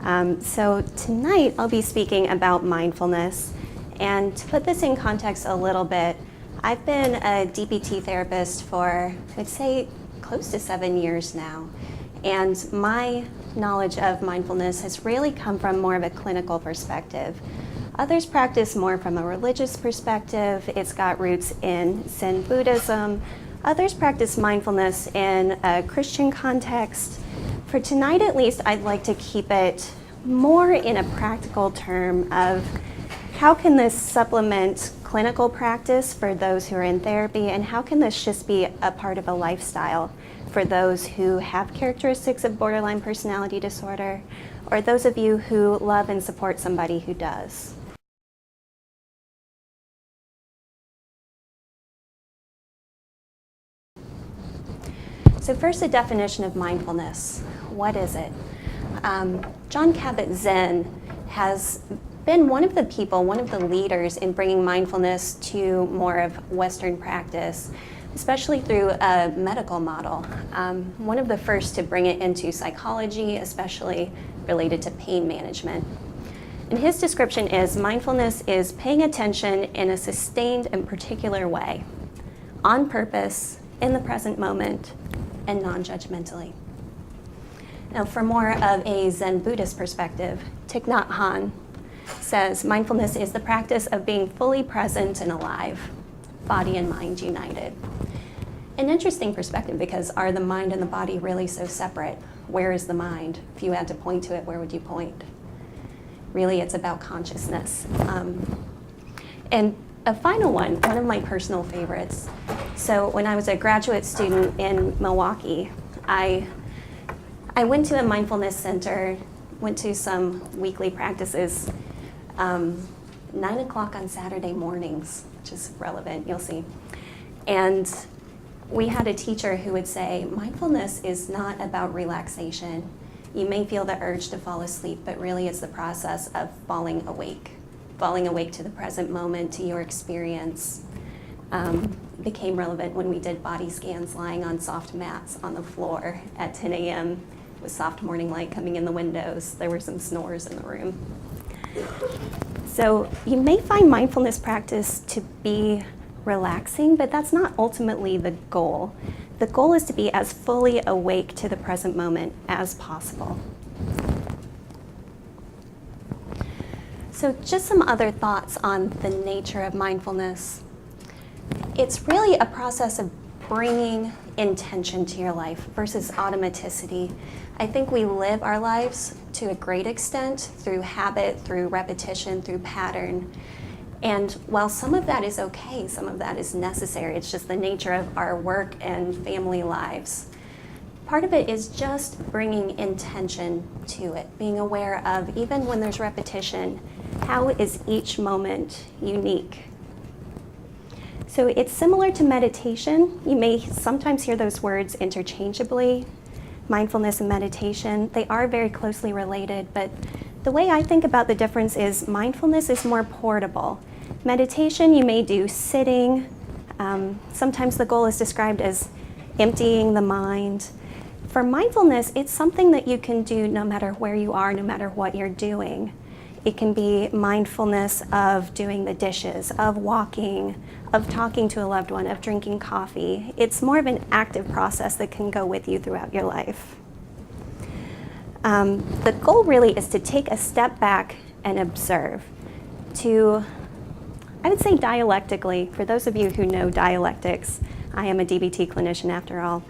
So tonight I'll be speaking about mindfulness, and to put this in context a little bit, I've been a DBT therapist for, I'd say, close to 7 years now, and my knowledge of mindfulness has really come from more of a clinical perspective. Others practice more from a religious perspective. It's got roots in Zen Buddhism. Others practice mindfulness in a Christian context. For tonight, at least, I'd like to keep it more in a practical term of how can this supplement clinical practice for those who are in therapy, and how can this just be a part of a lifestyle for those who have characteristics of borderline personality disorder, or those of you who love and support somebody who does. So first, a definition of mindfulness. What is it? Jon Kabat-Zinn has been one of the leaders in bringing mindfulness to more of Western practice, especially through a medical model. One of the first to bring it into psychology, especially related to pain management. And his description is, mindfulness is paying attention in a sustained and particular way, on purpose, in the present moment, and non-judgmentally. Now, for more of a Zen Buddhist perspective, Thich Nhat Hanh says, mindfulness is the practice of being fully present and alive, body and mind united. An interesting perspective, because are the mind and the body really so separate? Where is the mind? If you had to point to it, where would you point? Really, it's about consciousness. And a final one of my personal favorites. So when I was a graduate student in Milwaukee, I went to a mindfulness center, went to some weekly practices, 9 o'clock on Saturday mornings, which is relevant, you'll see. And we had a teacher who would say, mindfulness is not about relaxation. You may feel the urge to fall asleep, but really it's the process of falling awake to the present moment, to your experience. Became relevant when we did body scans lying on soft mats on the floor at 10 a.m. with soft morning light coming in the windows. There were some snores in the room. So you may find mindfulness practice to be relaxing, but that's not ultimately the goal. The goal is to be as fully awake to the present moment as possible. So just some other thoughts on the nature of mindfulness. It's really a process of bringing intention to your life versus automaticity. I think we live our lives to a great extent through habit, through repetition, through pattern. And while some of that is okay, some of that is necessary, it's just the nature of our work and family lives. Part of it is just bringing intention to it, being aware of, even when there's repetition, how is each moment unique? So it's similar to meditation. You may sometimes hear those words interchangeably, mindfulness and meditation. They are very closely related, but the way I think about the difference is mindfulness is more portable. Meditation you may do sitting. Sometimes the goal is described as emptying the mind. For mindfulness, it's something that you can do no matter where you are, no matter what you're doing. It can be mindfulness of doing the dishes, of walking, of talking to a loved one, of drinking coffee. It's more of an active process that can go with you throughout your life. The goal really is to take a step back and observe, to, I would say dialectically, for those of you who know dialectics, I am a DBT clinician after all.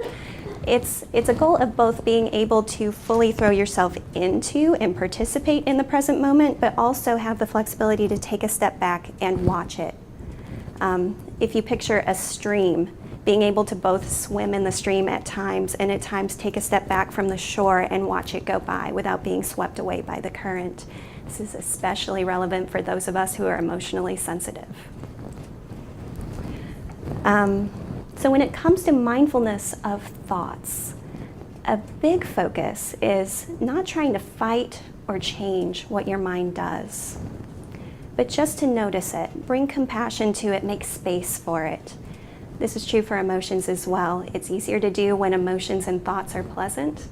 It's a goal of both being able to fully throw yourself into and participate in the present moment, but also have the flexibility to take a step back and watch it. If you picture a stream, being able to both swim in the stream at times and at times take a step back from the shore and watch it go by without being swept away by the current. This is especially relevant for those of us who are emotionally sensitive. So when it comes to mindfulness of thoughts, a big focus is not trying to fight or change what your mind does, but just to notice it, bring compassion to it, make space for it. This is true for emotions as well. It's easier to do when emotions and thoughts are pleasant,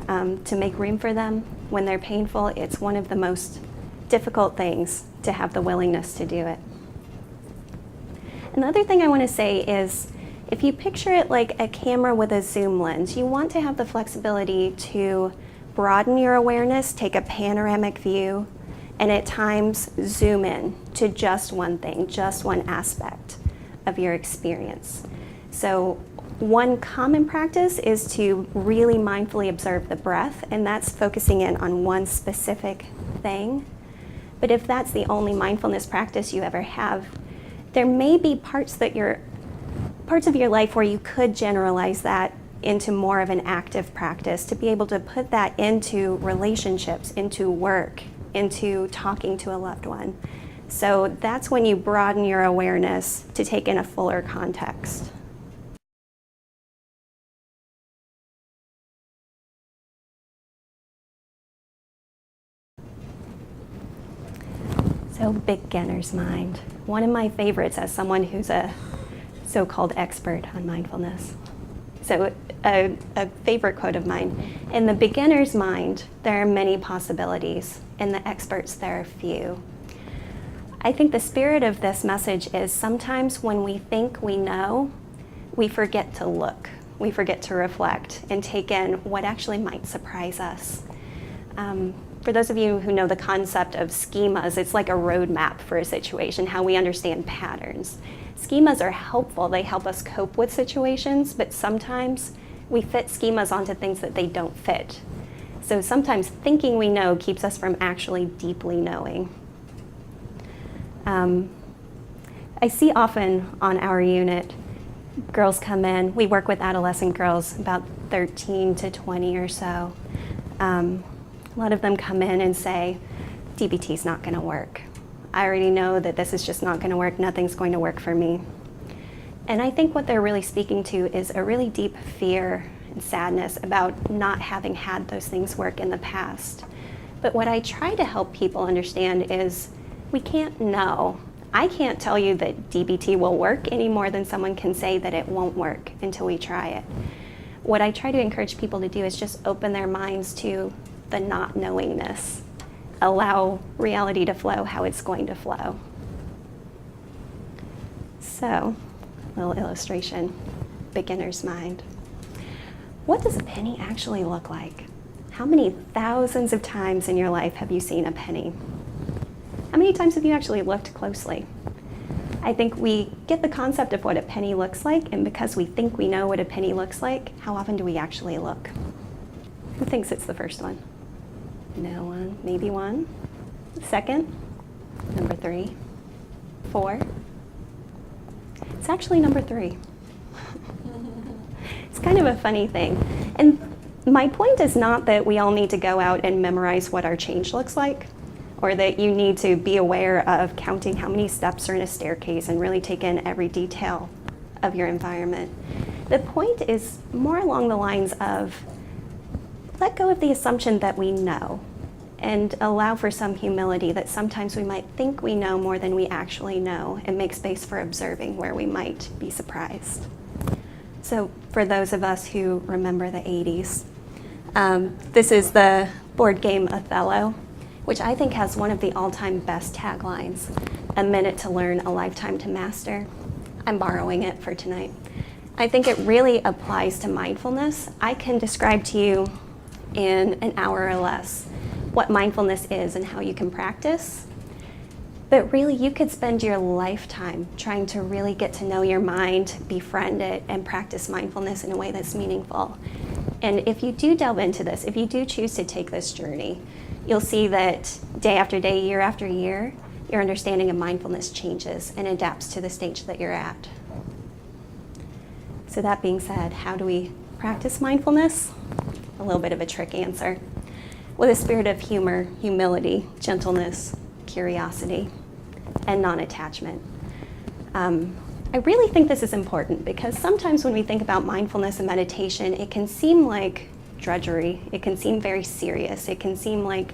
to make room for them. When they're painful, it's one of the most difficult things to have the willingness to do it. Another thing I want to say is, if you picture it like a camera with a zoom lens, you want to have the flexibility to broaden your awareness, take a panoramic view, and at times zoom in to just one thing, just one aspect of your experience. So one common practice is to really mindfully observe the breath, and that's focusing in on one specific thing. But if that's the only mindfulness practice you ever have, there may be parts of your life where you could generalize that into more of an active practice, to be able to put that into relationships, into work, into talking to a loved one. So that's when you broaden your awareness to take in a fuller context. So beginner's mind, one of my favorites as someone who's a so-called expert on mindfulness. So a favorite quote of mine, in the beginner's mind, there are many possibilities. In the expert's, there are few. I think the spirit of this message is sometimes when we think we know, we forget to look, we forget to reflect and take in what actually might surprise us. For those of you who know the concept of schemas, it's like a roadmap for a situation, how we understand patterns. Schemas are helpful. They help us cope with situations, but sometimes we fit schemas onto things that they don't fit. So sometimes thinking we know keeps us from actually deeply knowing. I see often on our unit, girls come in. We work with adolescent girls, about 13 to 20 or so. A lot of them come in and say, DBT's not going to work. I already know that this is just not going to work. Nothing's going to work for me. And I think what they're really speaking to is a really deep fear and sadness about not having had those things work in the past. But what I try to help people understand is we can't know. I can't tell you that DBT will work any more than someone can say that it won't work until we try it. What I try to encourage people to do is just open their minds to the not knowingness. Allow reality to flow how it's going to flow. So, a little illustration, beginner's mind. What does a penny actually look like? How many thousands of times in your life have you seen a penny? How many times have you actually looked closely? I think we get the concept of what a penny looks like, and because we think we know what a penny looks like, how often do we actually look? Who thinks it's the first one? No one, maybe one. Second, number 3, 4. It's actually number 3. It's kind of a funny thing. And my point is not that we all need to go out and memorize what our change looks like, or that you need to be aware of counting how many steps are in a staircase and really take in every detail of your environment. The point is more along the lines of let go of the assumption that we know and allow for some humility that sometimes we might think we know more than we actually know, and make space for observing where we might be surprised. So for those of us who remember the 80s, this is the board game Othello, which I think has one of the all-time best taglines, "A minute to learn, a lifetime to master." I'm borrowing it for tonight. I think it really applies to mindfulness. I can describe to you in an hour or less what mindfulness is and how you can practice. But really, you could spend your lifetime trying to really get to know your mind, befriend it, and practice mindfulness in a way that's meaningful. And if you do delve into this, if you do choose to take this journey, you'll see that day after day, year after year, your understanding of mindfulness changes and adapts to the stage that you're at. So that being said, how do we practice mindfulness? A little bit of a trick answer. With a spirit of humor, humility, gentleness, curiosity, and non-attachment. I really think this is important because sometimes when we think about mindfulness and meditation, it can seem like drudgery. It can seem very serious. It can seem like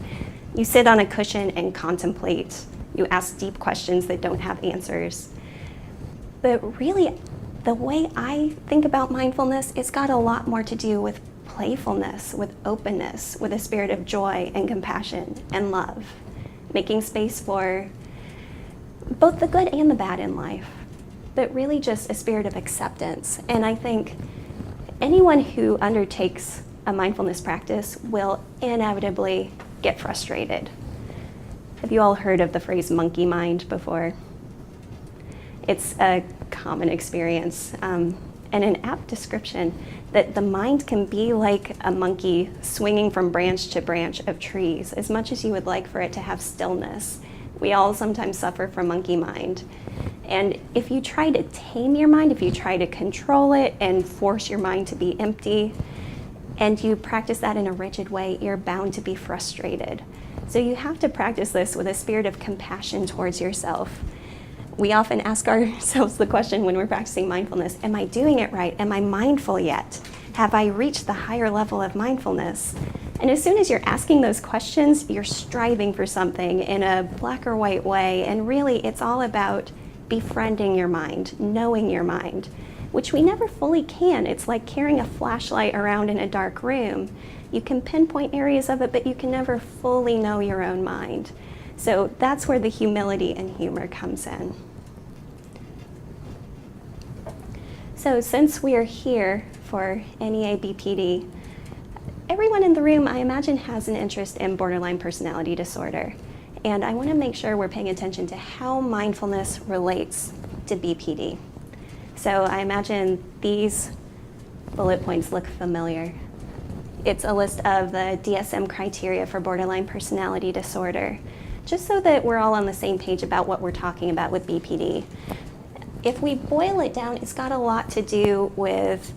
you sit on a cushion and contemplate. You ask deep questions that don't have answers. But really, the way I think about mindfulness, it's got a lot more to do with playfulness, with openness, with a spirit of joy and compassion and love, making space for both the good and the bad in life, but really just a spirit of acceptance. And I think anyone who undertakes a mindfulness practice will inevitably get frustrated. Have you all heard of the phrase monkey mind before? It's a common experience and an apt description that the mind can be like a monkey swinging from branch to branch of trees. As much as you would like for it to have stillness, we all sometimes suffer from monkey mind. And if you try to tame your mind, if you try to control it and force your mind to be empty, and you practice that in a rigid way, you're bound to be frustrated. So you have to practice this with a spirit of compassion towards yourself. We often ask ourselves the question when we're practicing mindfulness, am I doing it right? Am I mindful yet? Have I reached the higher level of mindfulness? And as soon as you're asking those questions, you're striving for something in a black or white way. And really, it's all about befriending your mind, knowing your mind, which we never fully can. It's like carrying a flashlight around in a dark room. You can pinpoint areas of it, but you can never fully know your own mind. So that's where the humility and humor comes in. So since we are here for NEA BPD, everyone in the room, I imagine, has an interest in borderline personality disorder. And I want to make sure we're paying attention to how mindfulness relates to BPD. So I imagine these bullet points look familiar. It's a list of the DSM criteria for borderline personality disorder, just so that we're all on the same page about what we're talking about with BPD. If we boil it down, it's got a lot to do with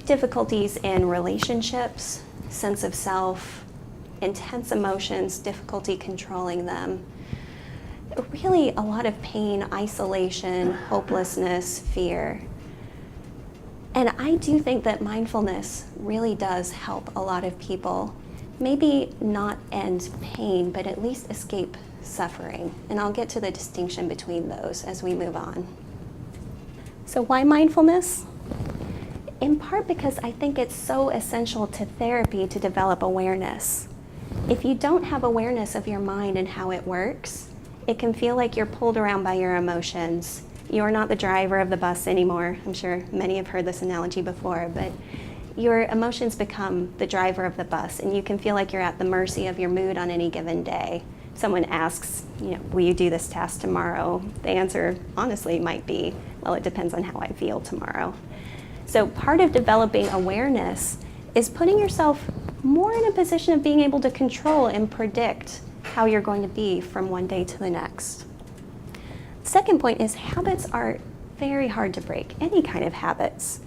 difficulties in relationships, sense of self, intense emotions, difficulty controlling them. Really a lot of pain, isolation, hopelessness, fear. And I do think that mindfulness really does help a lot of people, maybe not end pain, but at least escape suffering. And I'll get to the distinction between those as we move on. So why mindfulness? In part because I think it's so essential to therapy to develop awareness. If you don't have awareness of your mind and how it works, it can feel like you're pulled around by your emotions. You're not the driver of the bus anymore. I'm sure many have heard this analogy before, but your emotions become the driver of the bus, and you can feel like you're at the mercy of your mood on any given day. Someone asks, will you do this task tomorrow? The answer, honestly, might be, well, it depends on how I feel tomorrow. So part of developing awareness is putting yourself more in a position of being able to control and predict how you're going to be from one day to the next. Second point is habits are very hard to break, any kind of habits.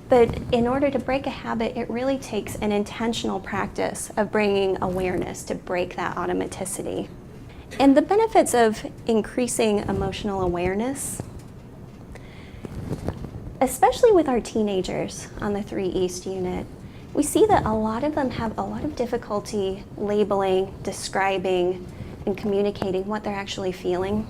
But in order to break a habit, it really takes an intentional practice of bringing awareness to break that automaticity. And the benefits of increasing emotional awareness, especially with our teenagers on the 3 East unit, we see that a lot of them have a lot of difficulty labeling, describing, and communicating what they're actually feeling.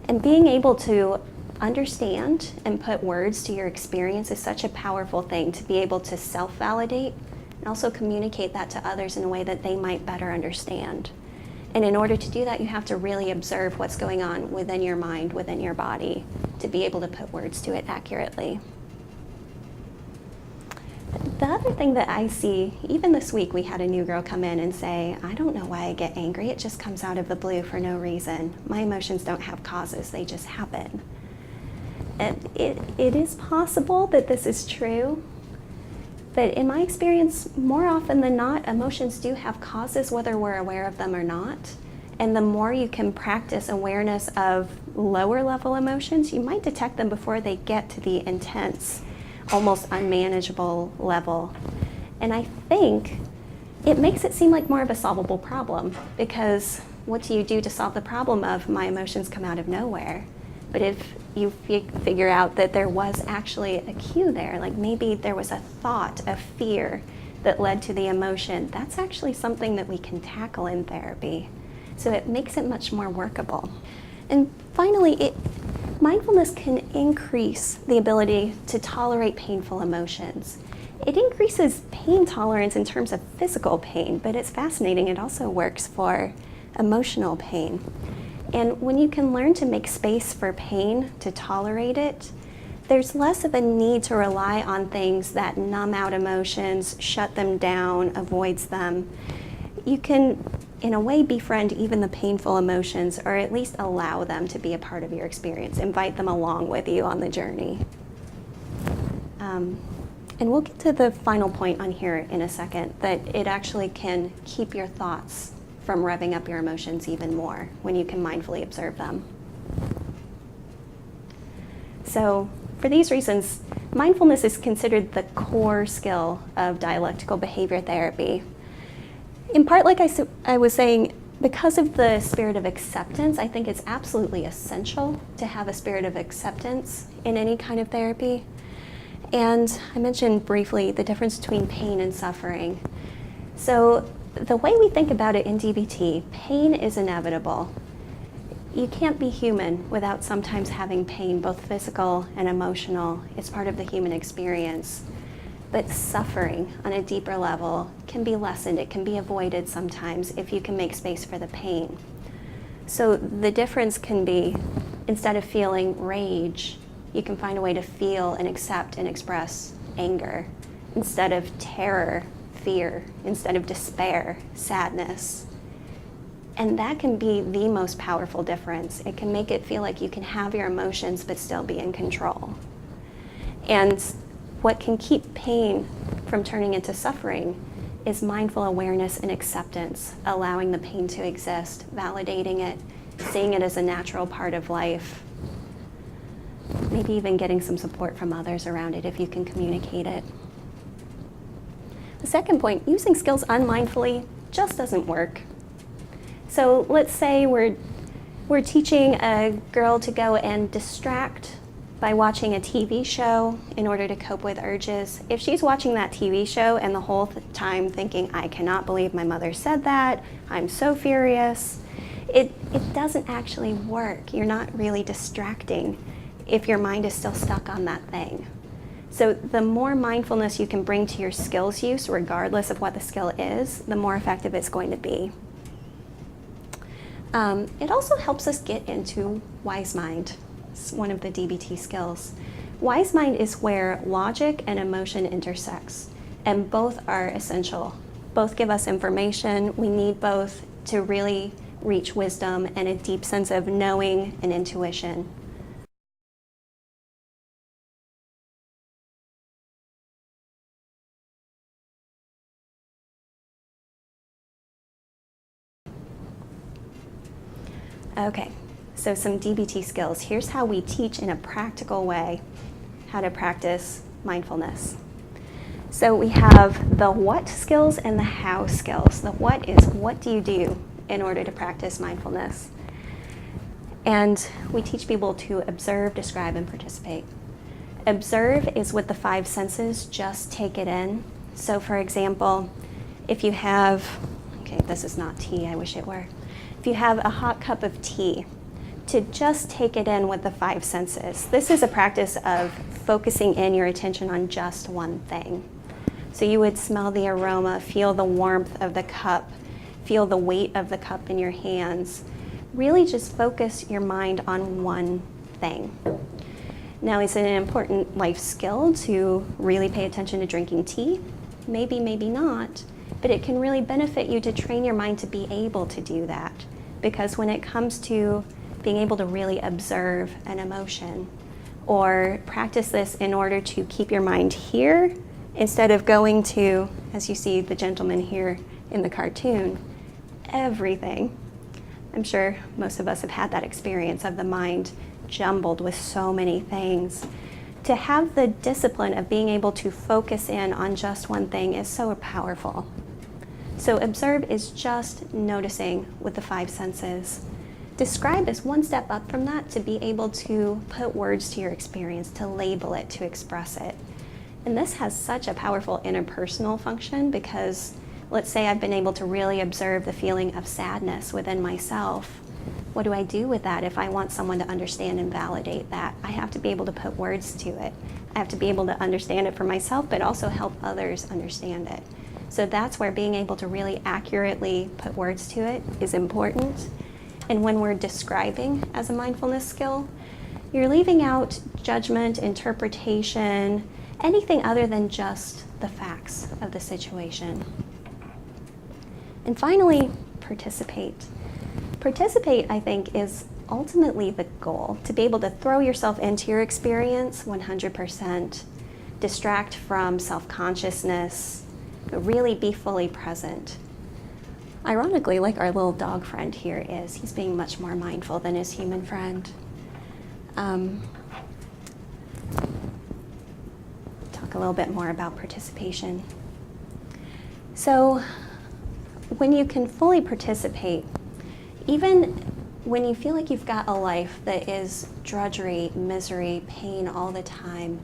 And being able to understand and put words to your experience is such a powerful thing, to be able to self-validate and also communicate that to others in a way that they might better understand. And in order to do that, you have to really observe what's going on within your mind, within your body, to be able to put words to it accurately. The other thing that I see, even this week we had a new girl come in and say, I don't know why I get angry, it just comes out of the blue for no reason. My emotions don't have causes, they just happen. And it is possible that this is true, but in my experience, more often than not, emotions do have causes whether we're aware of them or not. And the more you can practice awareness of lower level emotions, you might detect them before they get to the intense, almost unmanageable level. And I think it makes it seem like more of a solvable problem, because what do you do to solve the problem of my emotions come out of nowhere? But if you figure out that there was actually a cue there, like maybe there was a thought, a fear that led to the emotion, that's actually something that we can tackle in therapy. So it makes it much more workable. And finally, mindfulness can increase the ability to tolerate painful emotions. It increases pain tolerance in terms of physical pain, but it's fascinating. It also works for emotional pain. And when you can learn to make space for pain, to tolerate it, there's less of a need to rely on things that numb out emotions, shut them down, avoids them. You can, in a way, befriend even the painful emotions, or at least allow them to be a part of your experience, invite them along with you on the journey. And we'll get to the final point on here in a second, that it actually can keep your thoughts from revving up your emotions even more when you can mindfully observe them. So for these reasons, mindfulness is considered the core skill of dialectical behavior therapy. In part, like I was saying, because of the spirit of acceptance, I think it's absolutely essential to have a spirit of acceptance in any kind of therapy. And I mentioned briefly the difference between pain and suffering. So the way we think about it in DBT, pain is inevitable. You can't be human without sometimes having pain, both physical and emotional. It's part of the human experience. But suffering on a deeper level can be lessened. It can be avoided sometimes if you can make space for the pain. So the difference can be, instead of feeling rage, you can find a way to feel and accept and express anger. Instead of terror, fear. Instead of despair, sadness. And that can be the most powerful difference. It can make it feel like you can have your emotions but still be in control. And what can keep pain from turning into suffering is mindful awareness and acceptance, allowing the pain to exist, validating it, seeing it as a natural part of life. Maybe even getting some support from others around it if you can communicate it. The second point, using skills unmindfully just doesn't work. So let's say we're teaching a girl to go and distract by watching a TV show in order to cope with urges. If she's watching that TV show and the whole time thinking, I cannot believe my mother said that, I'm so furious, it doesn't actually work. You're not really distracting if your mind is still stuck on that thing. So the more mindfulness you can bring to your skills use, regardless of what the skill is, the more effective it's going to be. It also helps us get into wise mind. It's one of the DBT skills. Wise mind is where logic and emotion intersects, and both are essential. Both give us information. We need both to really reach wisdom and a deep sense of knowing and intuition. Okay, so some DBT skills. Here's how we teach in a practical way how to practice mindfulness. So we have the what skills and the how skills. The what is, what do you do in order to practice mindfulness? And we teach people to observe, describe, and participate. Observe is with the five senses, just take it in. So for example, if you have, okay, this is not tea, I wish it were. If you have a hot cup of tea, to just take it in with the five senses. This is a practice of focusing in your attention on just one thing. So you would smell the aroma, feel the warmth of the cup, feel the weight of the cup in your hands. Really just focus your mind on one thing. Now, is it an important life skill to really pay attention to drinking tea? Maybe, maybe not. But it can really benefit you to train your mind to be able to do that. Because when it comes to being able to really observe an emotion, or practice this in order to keep your mind here, instead of going to, as you see the gentleman here in the cartoon, everything. I'm sure most of us have had that experience of the mind jumbled with so many things. To have the discipline of being able to focus in on just one thing is so powerful. So observe is just noticing with the five senses. Describe is one step up from that, to be able to put words to your experience, to label it, to express it. And this has such a powerful interpersonal function because let's say I've been able to really observe the feeling of sadness within myself. What do I do with that if I want someone to understand and validate that? I have to be able to put words to it. I have to be able to understand it for myself, but also help others understand it. So that's where being able to really accurately put words to it is important. And when we're describing as a mindfulness skill, you're leaving out judgment, interpretation, anything other than just the facts of the situation. And finally, participate. Participate, I think, is ultimately the goal, to be able to throw yourself into your experience 100%, distract from self-consciousness, but really be fully present. Ironically, like our little dog friend here is, he's being much more mindful than his human friend. Talk a little bit more about participation. So when you can fully participate, even when you feel like you've got a life that is drudgery, misery, pain all the time,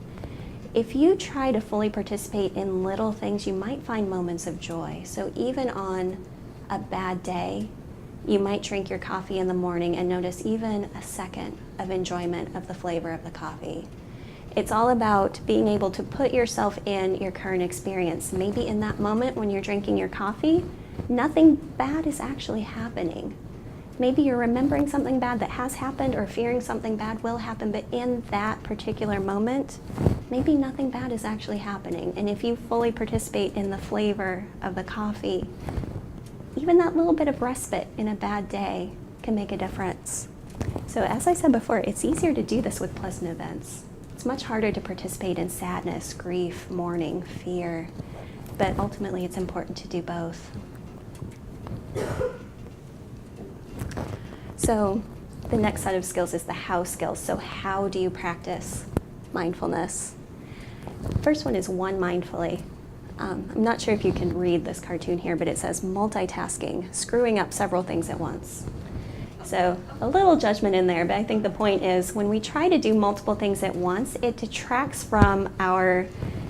if you try to fully participate in little things, you might find moments of joy. So even on a bad day, you might drink your coffee in the morning and notice even a second of enjoyment of the flavor of the coffee. It's all about being able to put yourself in your current experience. Maybe in that moment when you're drinking your coffee, nothing bad is actually happening. Maybe you're remembering something bad that has happened or fearing something bad will happen, but in that particular moment, maybe nothing bad is actually happening. And if you fully participate in the flavor of the coffee, even that little bit of respite in a bad day can make a difference. So as I said before, it's easier to do this with pleasant events. It's much harder to participate in sadness, grief, mourning, fear, but ultimately it's important to do both. So the next set of skills is the how skills. So how do you practice mindfulness? First one is one mindfully. I'm not sure if you can read this cartoon here, but it says multitasking, screwing up several things at once. So a little judgment in there, but I think the point is when we try to do multiple things at once, it detracts from our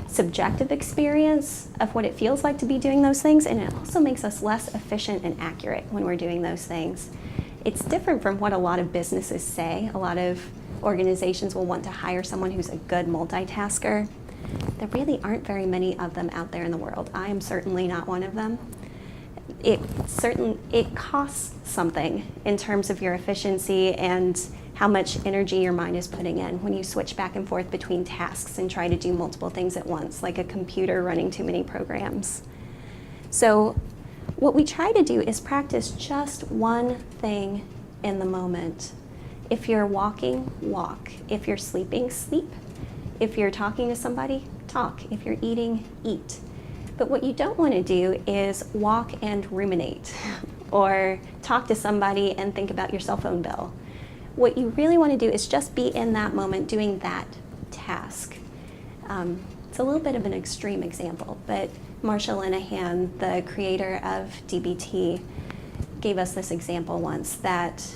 subjective experience of what it feels like to be doing those things, and it also makes us less efficient and accurate when we're doing those things. It's different from what a lot of businesses say. A lot of organizations will want to hire someone who's a good multitasker. There really aren't very many of them out there in the world. I am certainly not one of them. It costs something in terms of your efficiency and how much energy your mind is putting in when you switch back and forth between tasks and try to do multiple things at once, like a computer running too many programs. So what we try to do is practice just one thing in the moment. If you're walking, walk. If you're sleeping, sleep. If you're talking to somebody, talk. If you're eating, eat. But what you don't want to do is walk and ruminate or talk to somebody and think about your cell phone bill. What you really want to do is just be in that moment doing that task. It's a little bit of an extreme example, but Marsha Linehan, the creator of DBT, gave us this example once that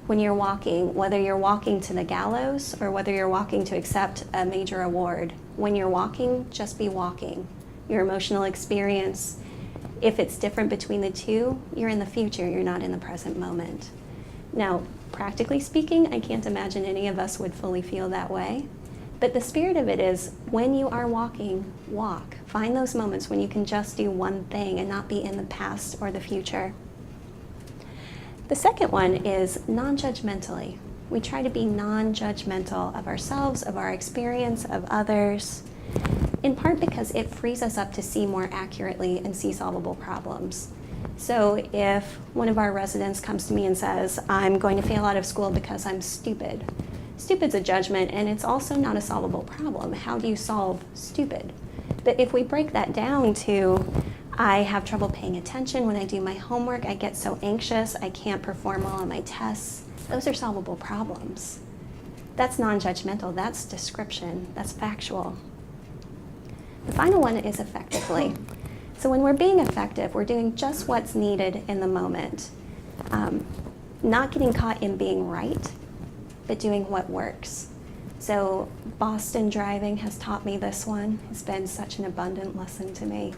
when you're walking, whether you're walking to the gallows or whether you're walking to accept a major award, when you're walking, just be walking. Your emotional experience, if it's different between the two, you're in the future, you're not in the present moment. Now, practically speaking, I can't imagine any of us would fully feel that way. But the spirit of it is, when you are walking, walk. Find those moments when you can just do one thing and not be in the past or the future. The second one is non-judgmentally. We try to be non-judgmental of ourselves, of our experience, of others, in part because it frees us up to see more accurately and see solvable problems. So if one of our residents comes to me and says, I'm going to fail out of school because I'm stupid. Stupid's a judgment, and it's also not a solvable problem. How do you solve stupid? But if we break that down to, I have trouble paying attention when I do my homework, I get so anxious, I can't perform well on my tests, those are solvable problems. That's non-judgmental, that's description, that's factual. The final one is effectively. So when we're being effective, we're doing just what's needed in the moment. Not getting caught in being right, but doing what works. So Boston driving has taught me this one. It's been such an abundant lesson to me.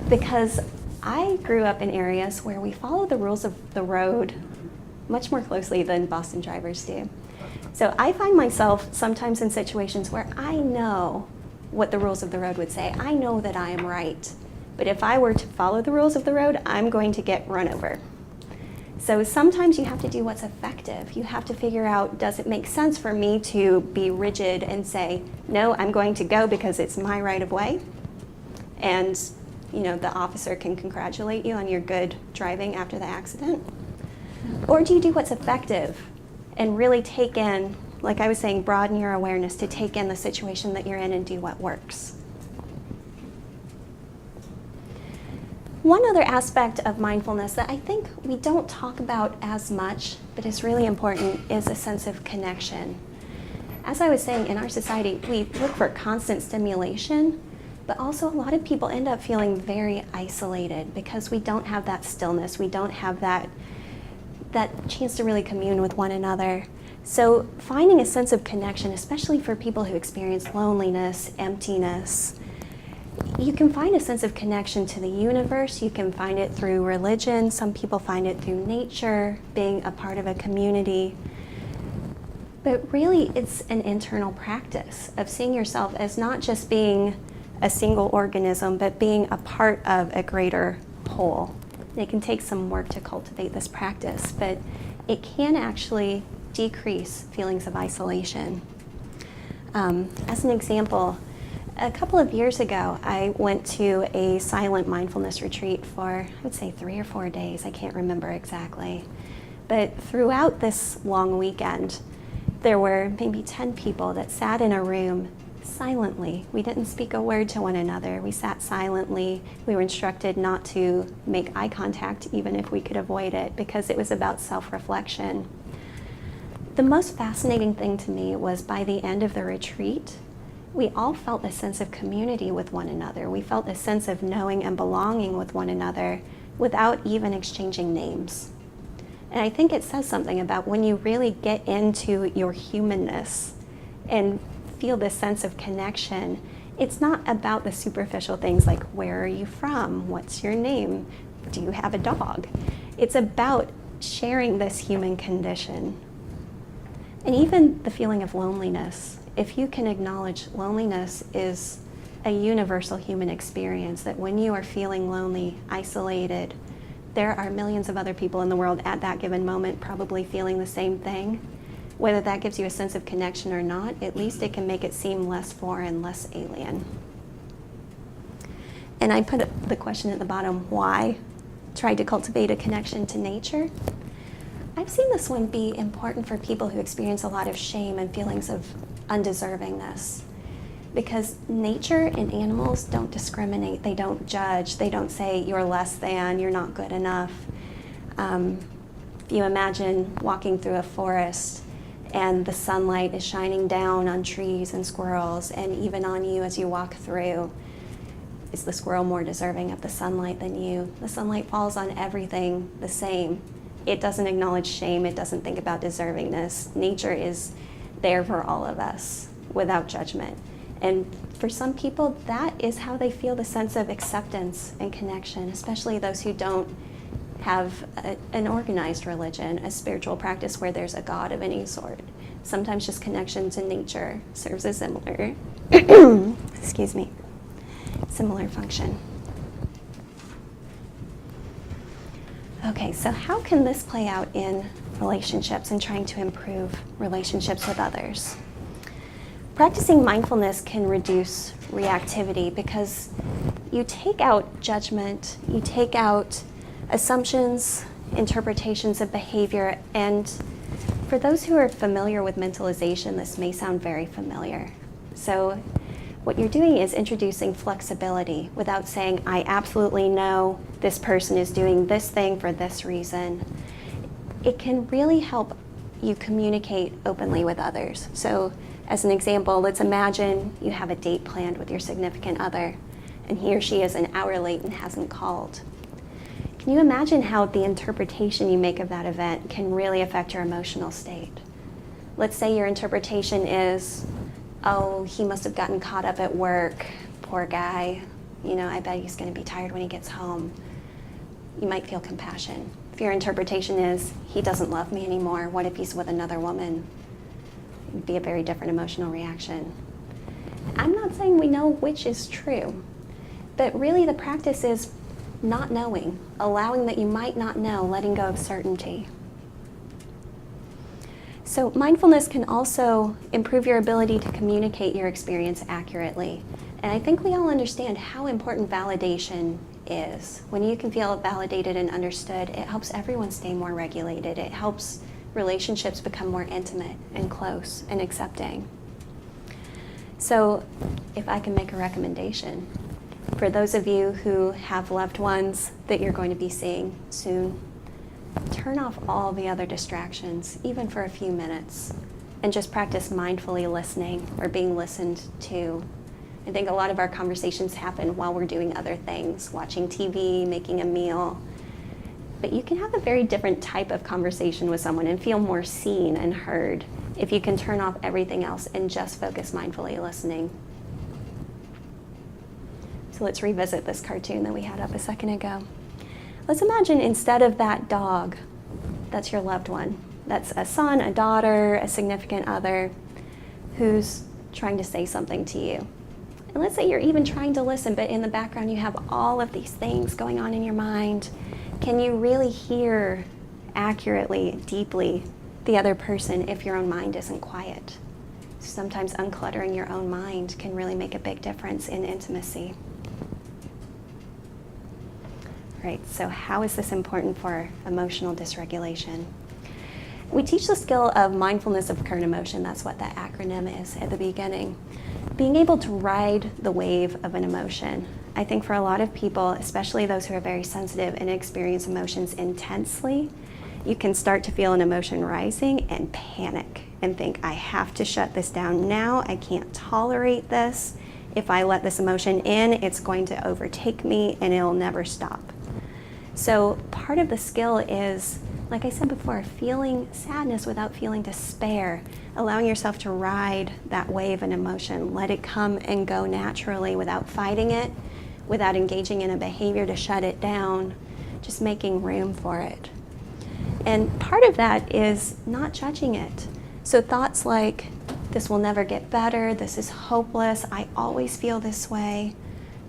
Because I grew up in areas where we follow the rules of the road much more closely than Boston drivers do. So I find myself sometimes in situations where I know what the rules of the road would say. I know that I am right. But if I were to follow the rules of the road, I'm going to get run over. So sometimes you have to do what's effective. You have to figure out, does it make sense for me to be rigid and say, no, I'm going to go because it's my right of way? And the officer can congratulate you on your good driving after the accident. Or do you do what's effective and really take in, like I was saying, broaden your awareness to take in the situation that you're in and do what works? One other aspect of mindfulness that I think we don't talk about as much, but is really important, is a sense of connection. As I was saying, in our society, we look for constant stimulation, but also a lot of people end up feeling very isolated because we don't have that stillness. We don't have that chance to really commune with one another. So finding a sense of connection, especially for people who experience loneliness, emptiness, you can find a sense of connection to the universe. You can find it through religion. Some people find it through nature, being a part of a community. But really, it's an internal practice of seeing yourself as not just being a single organism, but being a part of a greater whole. It can take some work to cultivate this practice, but it can actually decrease feelings of isolation. As an example, a couple of years ago, I went to a silent mindfulness retreat for, I would say, 3 or 4 days. I can't remember exactly. But throughout this long weekend, there were maybe 10 people that sat in a room silently. We didn't speak a word to one another. We sat silently. We were instructed not to make eye contact, even if we could avoid it, because it was about self-reflection. The most fascinating thing to me was by the end of the retreat, we all felt a sense of community with one another. We felt a sense of knowing and belonging with one another without even exchanging names. And I think it says something about when you really get into your humanness and feel this sense of connection, it's not about the superficial things like, where are you from? What's your name? Do you have a dog? It's about sharing this human condition. And even the feeling of loneliness, if you can acknowledge loneliness is a universal human experience, that when you are feeling lonely, isolated, there are millions of other people in the world at that given moment probably feeling the same thing. Whether that gives you a sense of connection or not, at least it can make it seem less foreign, less alien. And I put the question at the bottom, why? Try to cultivate a connection to nature. I've seen this one be important for people who experience a lot of shame and feelings of undeservingness. Because nature and animals don't discriminate, they don't judge, they don't say you're less than, you're not good enough. If you imagine walking through a forest and the sunlight is shining down on trees and squirrels and even on you as you walk through, is the squirrel more deserving of the sunlight than you? The sunlight falls on everything the same. It doesn't acknowledge shame, it doesn't think about deservingness. Nature is there for all of us without judgment. And for some people, that is how they feel the sense of acceptance and connection, especially those who don't have an organized religion, a spiritual practice where there's a God of any sort. Sometimes just connection to nature serves a similar, similar function. Okay, so how can this play out in relationships and trying to improve relationships with others? Practicing mindfulness can reduce reactivity because you take out judgment, you take out assumptions, interpretations of behavior, and for those who are familiar with mentalization, this may sound very familiar. So what you're doing is introducing flexibility without saying, I absolutely know this person is doing this thing for this reason. It can really help you communicate openly with others. So as an example, let's imagine you have a date planned with your significant other, and he or she is an hour late and hasn't called. Can you imagine how the interpretation you make of that event can really affect your emotional state? Let's say your interpretation is, oh, he must have gotten caught up at work, poor guy. I bet he's going to be tired when he gets home. You might feel compassion. If your interpretation is, he doesn't love me anymore, what if he's with another woman? It'd be a very different emotional reaction. I'm not saying we know which is true, but really the practice is not knowing, allowing that you might not know, letting go of certainty. So mindfulness can also improve your ability to communicate your experience accurately. And I think we all understand how important validation is. When you can feel validated and understood, it helps everyone stay more regulated. It helps relationships become more intimate and close and accepting. So if I can make a recommendation, for those of you who have loved ones that you're going to be seeing soon, turn off all the other distractions, even for a few minutes, and just practice mindfully listening or being listened to. I think a lot of our conversations happen while we're doing other things, watching TV, making a meal. But you can have a very different type of conversation with someone and feel more seen and heard if you can turn off everything else and just focus mindfully listening. So let's revisit this cartoon that we had up a second ago. Let's imagine instead of that dog, that's your loved one. That's a son, a daughter, a significant other who's trying to say something to you. And let's say you're even trying to listen, but in the background you have all of these things going on in your mind. Can you really hear accurately, deeply, the other person if your own mind isn't quiet? Sometimes uncluttering your own mind can really make a big difference in intimacy. Right, so how is this important for emotional dysregulation? We teach the skill of mindfulness of current emotion. That's what that acronym is at the beginning. Being able to ride the wave of an emotion. I think for a lot of people, especially those who are very sensitive and experience emotions intensely, you can start to feel an emotion rising and panic and think, I have to shut this down now. I can't tolerate this. If I let this emotion in, it's going to overtake me and it'll never stop. So part of the skill is, like I said before, feeling sadness without feeling despair, allowing yourself to ride that wave and emotion, let it come and go naturally without fighting it, without engaging in a behavior to shut it down, just making room for it. And part of that is not judging it. So thoughts like, this will never get better, this is hopeless, I always feel this way.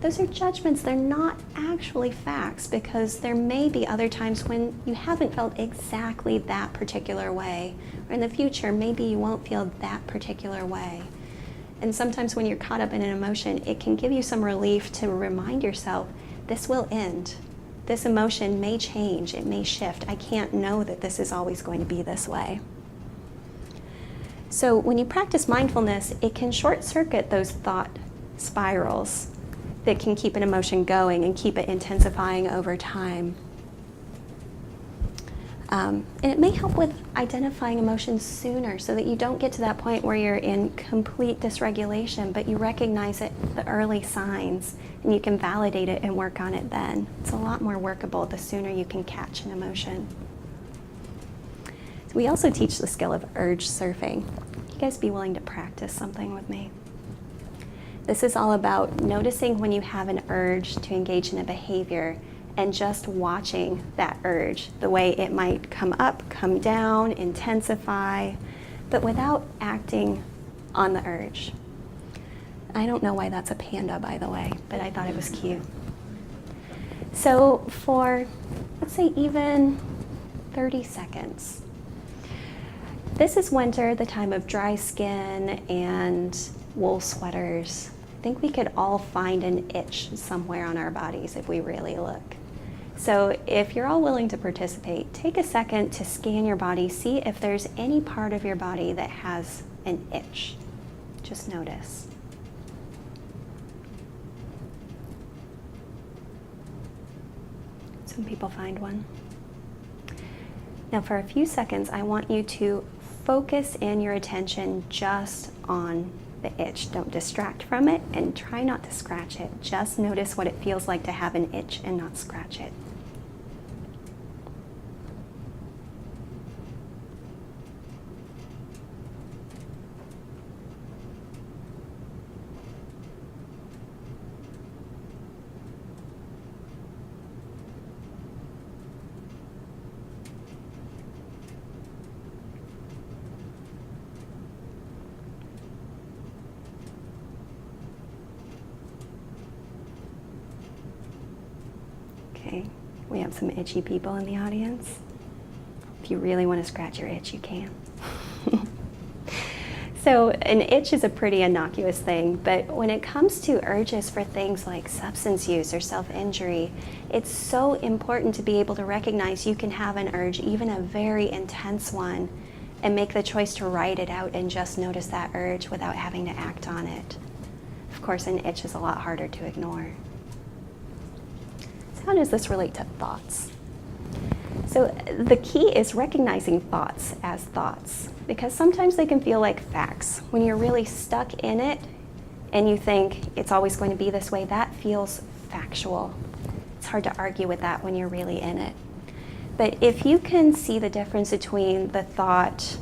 Those are judgments, they're not actually facts, because there may be other times when you haven't felt exactly that particular way, or in the future, maybe you won't feel that particular way. And sometimes when you're caught up in an emotion, it can give you some relief to remind yourself, this will end. This emotion may change, it may shift. I can't know that this is always going to be this way. So when you practice mindfulness, it can short circuit those thought spirals that can keep an emotion going and keep it intensifying over time. And it may help with identifying emotions sooner so that you don't get to that point where you're in complete dysregulation, but you recognize it, the early signs, and you can validate it and work on it then. It's a lot more workable the sooner you can catch an emotion. So we also teach the skill of urge surfing. You guys be willing to practice something with me? This is all about noticing when you have an urge to engage in a behavior and just watching that urge, the way it might come up, come down, intensify, but without acting on the urge. I don't know why that's a panda, by the way, but I thought it was cute. So for, let's say, even 30 seconds. This is winter, the time of dry skin and wool sweaters. I think we could all find an itch somewhere on our bodies if we really look. So if you're all willing to participate, take a second to scan your body, see if there's any part of your body that has an itch. Just notice. Some people find one. Now for a few seconds, I want you to focus in your attention just on the itch. Don't distract from it and try not to scratch it. Just notice what it feels like to have an itch and not scratch it. We have some itchy people in the audience. If you really want to scratch your itch, you can. So an itch is a pretty innocuous thing, but when it comes to urges for things like substance use or self-injury, it's so important to be able to recognize you can have an urge, even a very intense one, and make the choice to write it out and just notice that urge without having to act on it. Of course, an itch is a lot harder to ignore. So how does this relate to thoughts? So the key is recognizing thoughts as thoughts, because sometimes they can feel like facts. When you're really stuck in it and you think it's always going to be this way, that feels factual. It's hard to argue with that when you're really in it. But if you can see the difference between the thought,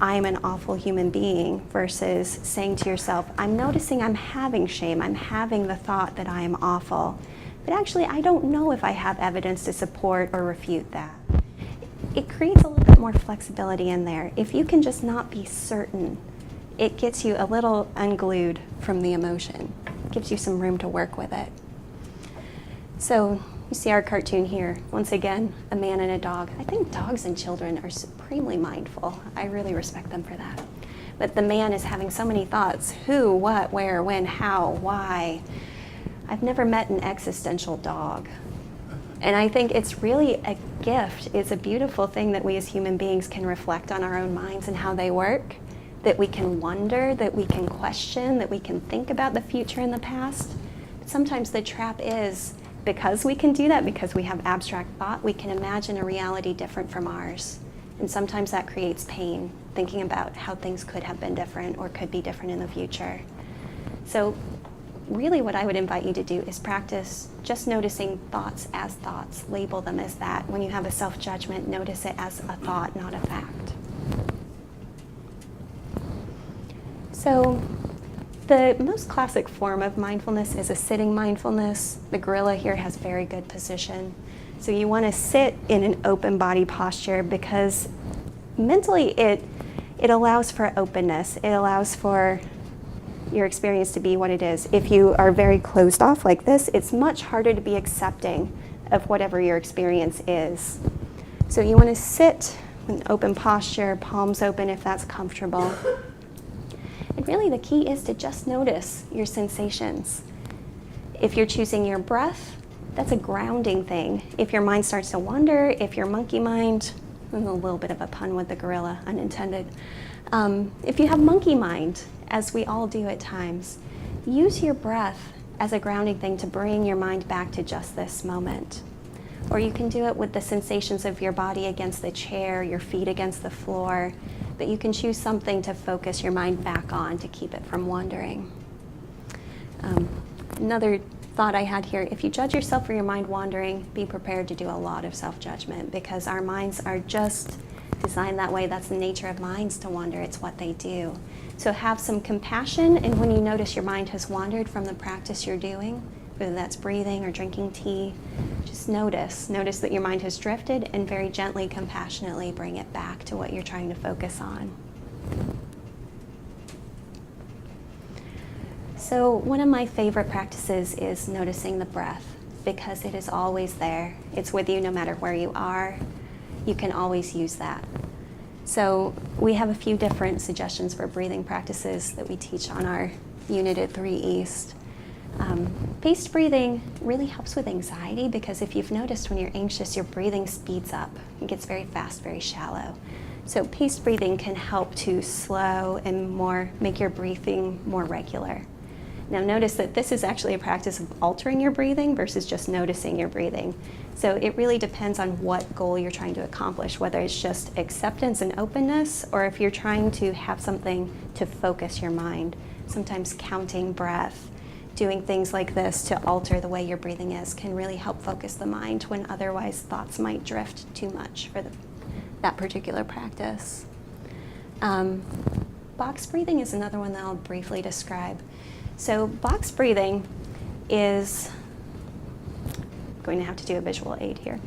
I'm an awful human being, versus saying to yourself, I'm noticing I'm having shame, I'm having the thought that I am awful, but actually I don't know if I have evidence to support or refute that. It creates a little bit more flexibility in there. If you can just not be certain, it gets you a little unglued from the emotion. It gives you some room to work with it. So you see our cartoon here. Once again, a man and a dog. I think dogs and children are supremely mindful. I really respect them for that. But the man is having so many thoughts. Who, what, where, when, how, why. I've never met an existential dog. And I think it's really a gift. It's a beautiful thing that we as human beings can reflect on our own minds and how they work, that we can wonder, that we can question, that we can think about the future and the past. But sometimes the trap is, because we can do that, because we have abstract thought, we can imagine a reality different from ours. And sometimes that creates pain, thinking about how things could have been different or could be different in the future. So really what I would invite you to do is practice just noticing thoughts as thoughts. Label them as that. When you have a self-judgment, notice it as a thought, not a fact. So the most classic form of mindfulness is a sitting mindfulness. The gorilla here has very good position. So you want to sit in an open body posture because mentally it allows for openness. It allows for your experience to be what it is. If you are very closed off like this, it's much harder to be accepting of whatever your experience is. So you want to sit in an open posture, palms open if that's comfortable. And really the key is to just notice your sensations. If you're choosing your breath, that's a grounding thing. If your mind starts to wander, if your monkey mind, and a little bit of a pun with the gorilla, unintended. If you have monkey mind, as we all do at times, use your breath as a grounding thing to bring your mind back to just this moment. Or you can do it with the sensations of your body against the chair, your feet against the floor, but you can choose something to focus your mind back on to keep it from wandering. Another thought I had here, if you judge yourself for your mind wandering, be prepared to do a lot of self-judgment, because our minds are just designed that way. That's the nature of minds, to wander. It's what they do. So have some compassion, and when you notice your mind has wandered from the practice you're doing, whether that's breathing or drinking tea, just notice that your mind has drifted, and very gently, compassionately bring it back to what you're trying to focus on. So one of my favorite practices is noticing the breath, because it is always there. It's with you no matter where you are. You can always use that. So we have a few different suggestions for breathing practices that we teach on our unit at 3 East. Paced breathing really helps with anxiety, because if you've noticed, when you're anxious, your breathing speeds up. It gets very fast, very shallow. So paced breathing can help to slow and make your breathing more regular. Now notice that this is actually a practice of altering your breathing versus just noticing your breathing. So it really depends on what goal you're trying to accomplish, whether it's just acceptance and openness, or if you're trying to have something to focus your mind. Sometimes counting breath, doing things like this to alter the way your breathing is, can really help focus the mind when otherwise thoughts might drift too much for that particular practice. Box breathing is another one that I'll briefly describe. So box breathing is, I'm going to have to do a visual aid here.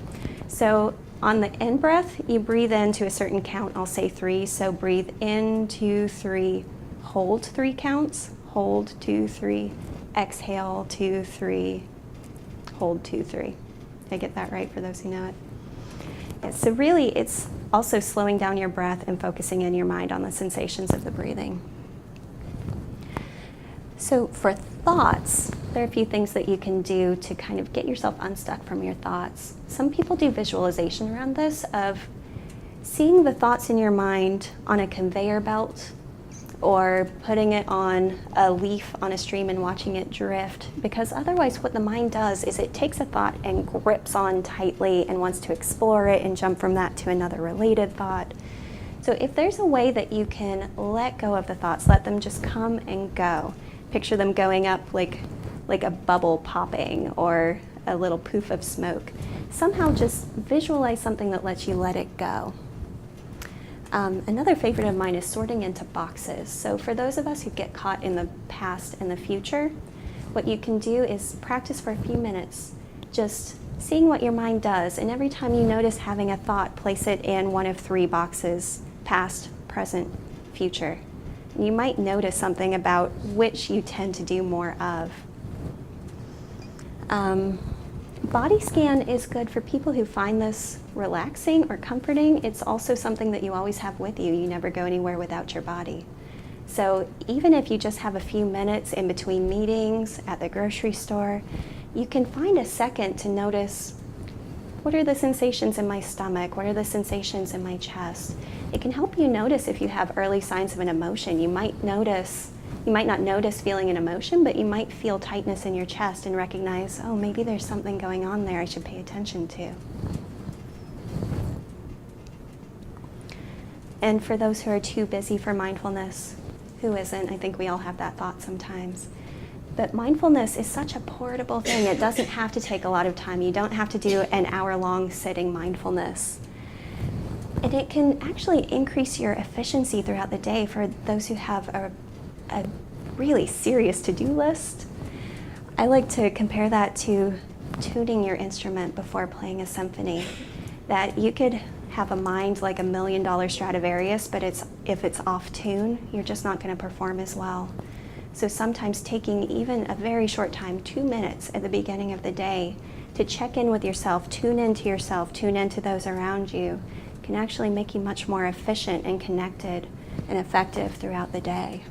So on the in breath, you breathe into a certain count. I'll say 3. So breathe in, 2, 3, hold 3 counts, hold 2, 3, exhale 2, 3, hold 2, 3. I get that right for those who know it. Yeah, so really, it's also slowing down your breath and focusing in your mind on the sensations of the breathing. So for thoughts, there are a few things that you can do to kind of get yourself unstuck from your thoughts. Some people do visualization around this, of seeing the thoughts in your mind on a conveyor belt, or putting it on a leaf on a stream and watching it drift, because otherwise what the mind does is it takes a thought and grips on tightly and wants to explore it and jump from that to another related thought. So if there's a way that you can let go of the thoughts, let them just come and go, picture them going up like a bubble popping or a little poof of smoke. Somehow just visualize something that lets you let it go. Another favorite of mine is sorting into boxes. So for those of us who get caught in the past and the future, what you can do is practice for a few minutes, just seeing what your mind does. And every time you notice having a thought, place it in one of 3 boxes: past, present, future. And you might notice something about which you tend to do more of. Body scan is good for people who find this relaxing or comforting. It's also something that you always have with you. You never go anywhere without your body. So even if you just have a few minutes in between meetings, at the grocery store, you can find a second to notice, what are the sensations in my stomach? What are the sensations in my chest? It can help you notice if you have early signs of an emotion. You might not notice feeling an emotion, but you might feel tightness in your chest and recognize, oh, maybe there's something going on there I should pay attention to. And for those who are too busy for mindfulness, who isn't? I think we all have that thought sometimes. But mindfulness is such a portable thing. It doesn't have to take a lot of time. You don't have to do an hour-long sitting mindfulness. And it can actually increase your efficiency throughout the day for those who have a really serious to-do list. I like to compare that to tuning your instrument before playing a symphony. That you could have a mind like $1 million Stradivarius, but if it's off tune, you're just not going to perform as well. So sometimes taking even a very short time, 2 minutes at the beginning of the day, to check in with yourself, tune into those around you, can actually make you much more efficient and connected and effective throughout the day.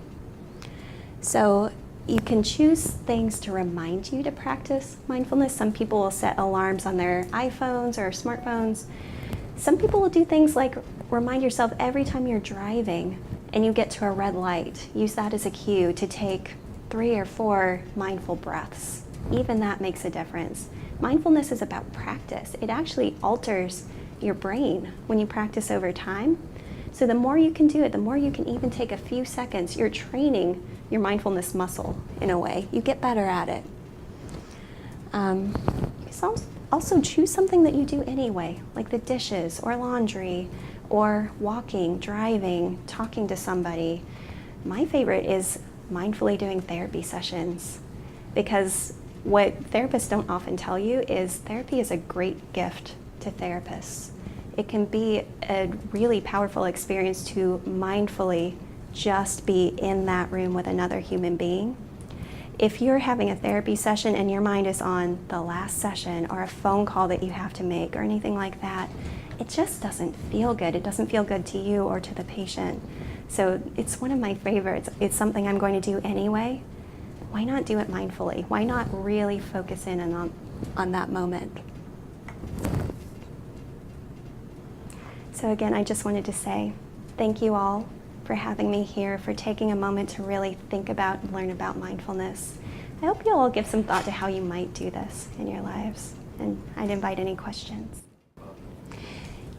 So you can choose things to remind you to practice mindfulness. Some people will set alarms on their iPhones or smartphones. Some people will do things like remind yourself every time you're driving and you get to a red light. Use that as a cue to take 3 or 4 mindful breaths. Even that makes a difference. Mindfulness is about practice. It actually alters your brain when you practice over time. So the more you can do it, the more you can even take a few seconds. You're training your mindfulness muscle in a way. You get better at it. Also choose something that you do anyway, like the dishes or laundry or walking, driving, talking to somebody. My favorite is mindfully doing therapy sessions, because what therapists don't often tell you is therapy is a great gift to therapists. It can be a really powerful experience to mindfully just be in that room with another human being. If you're having a therapy session and your mind is on the last session or a phone call that you have to make or anything like that, it just doesn't feel good. It doesn't feel good to you or to the patient. So it's one of my favorites. It's something I'm going to do anyway. Why not do it mindfully? Why not really focus in on that moment? So again, I just wanted to say thank you all for having me here, for taking a moment to really think about and learn about mindfulness. I hope you'll all give some thought to how you might do this in your lives, and I'd invite any questions.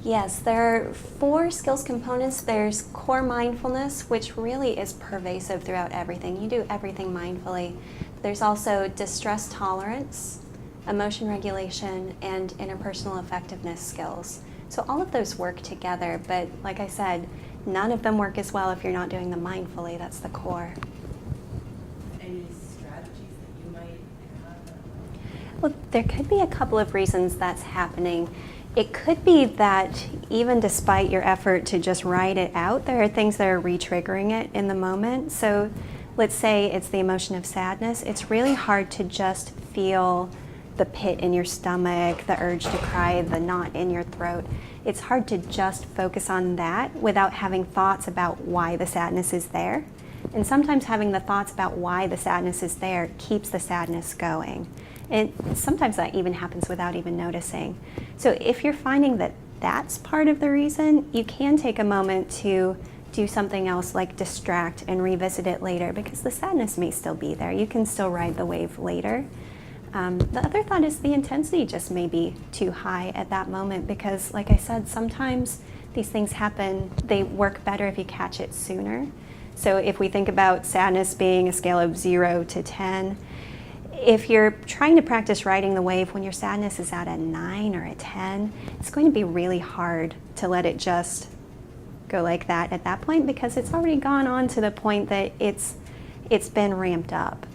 Yes, there are 4 skills components. There's core mindfulness, which really is pervasive throughout everything. You do everything mindfully. There's also distress tolerance, emotion regulation, and interpersonal effectiveness skills. So all of those work together, but like I said, none of them work as well if you're not doing them mindfully. That's the core. Any strategies that you might have? Well, there could be a couple of reasons that's happening. It could be that even despite your effort to just write it out, there are things that are re-triggering it in the moment. So let's say it's the emotion of sadness. It's really hard to just feel the pit in your stomach, the urge to cry, the knot in your throat. It's hard to just focus on that without having thoughts about why the sadness is there. And sometimes having the thoughts about why the sadness is there keeps the sadness going. And sometimes that even happens without even noticing. So if you're finding that that's part of the reason, you can take a moment to do something else like distract and revisit it later, because the sadness may still be there. You can still ride the wave later. The other thought is the intensity just may be too high at that moment, because like I said, sometimes these things happen, they work better if you catch it sooner. So if we think about sadness being a scale of 0 to 10, if you're trying to practice riding the wave when your sadness is at a 9 or a 10, it's going to be really hard to let it just go like that at that point, because it's already gone on to the point that it's been ramped up.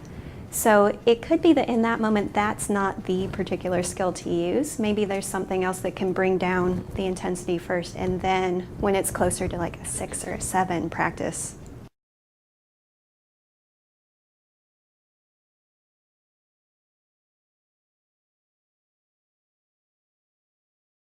So it could be that in that moment that's not the particular skill to use. Maybe there's something else that can bring down the intensity first, and then when it's closer to like a 6 or a 7, practice